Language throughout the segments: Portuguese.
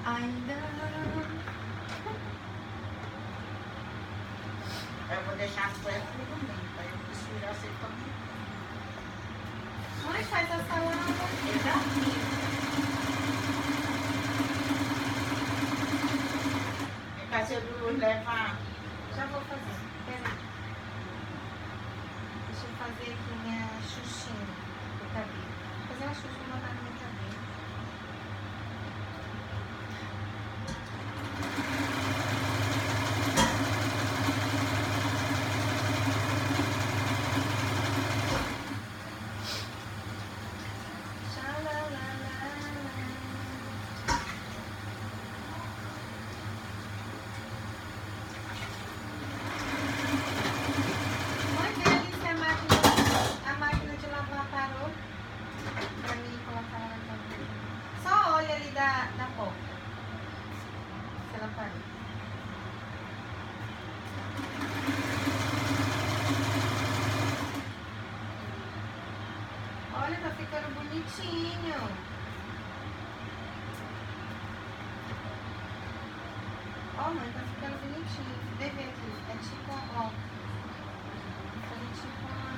Ainda Eu vou deixar as coisas tudo bem, para eu não sujar você também. mãe, faz a salada. Eu já fiz. É caso eu levar. Já vou fazer. Peraí. Deixa eu fazer aqui minha xuxinha do cabelo. Vou fazer uma xuxa e botar no meu cabelo. Mãe, vê ali se a máquina de lavar parou. Pra mim colocar ela na câmera. Só olha ali da porta. Se ela parou. Olha, tá ficando bonitinho. Ó, mãe, tá ficando bonitinho. Vê aqui. É tipo, ó. Fazer tipo uma...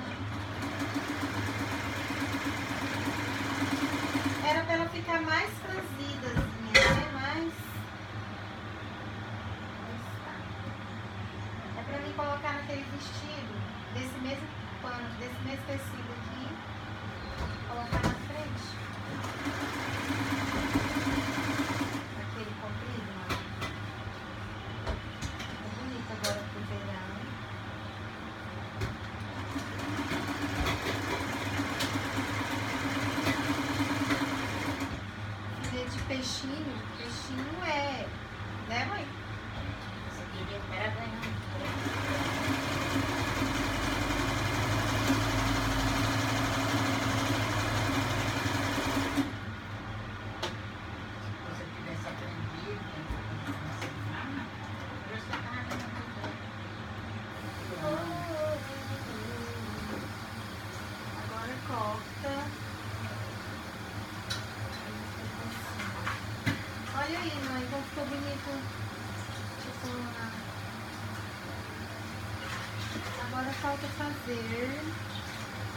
Era pra ela ficar mais franzidazinha, né? Mas... É pra mim colocar naquele vestido, desse mesmo pano, desse mesmo tecido aqui. Colocar na frente. Aquele comprido, mano. Tá bonito agora pro verão. Filé de peixinho. Peixinho é... Né, mãe? Você queria que era ganhando. Se você tivesse aprendido, eu já estava Agora corta. Olha aí, mãe, como ficou bonito. Tipo, agora falta fazer.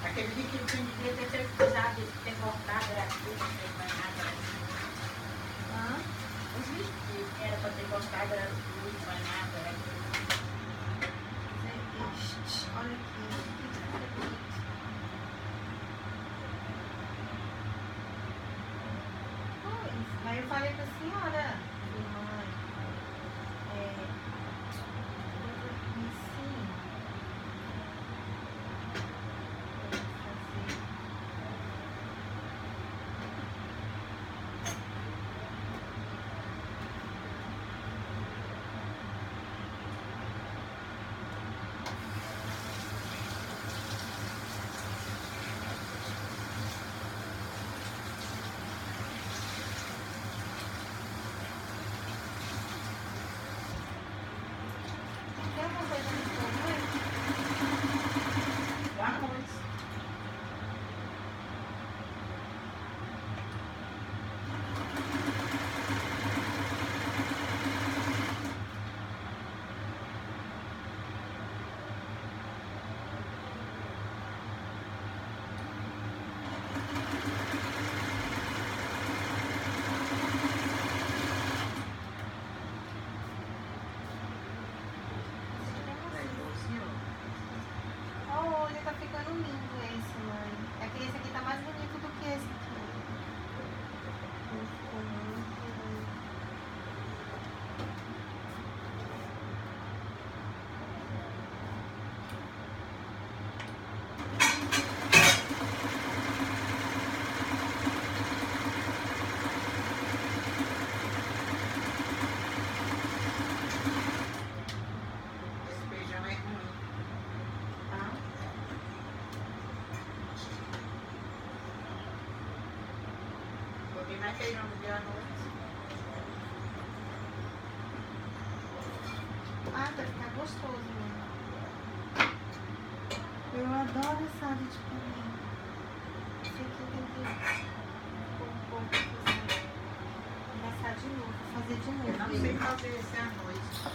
aquele líquido que devia ter feito usado, ter cortado, era tudo, não fez mais nada. Hã? Os vestidos que era para ter cortado, era tudo, mais nada, era tudo. Este. Olha aqui. Pois, mas eu falei pra senhora, mãe, coisa em cima. Tem alguma coisa no seu mãe? Boa noite. Olha, tá ficando lindo esse, mãe. É que esse aqui tá mais bonito do que esse aqui. Ficou muito lindo. Esse beijão é ruim. Tá? Comi mais feijão do dia à noite. Ah, vai ficar gostoso, mãe. Eu adoro assado de panela. Esse aqui tem que pôr um pouco, cozinhar. Vou assar de novo, vou fazer de novo. Eu não sei fazer esse arroz.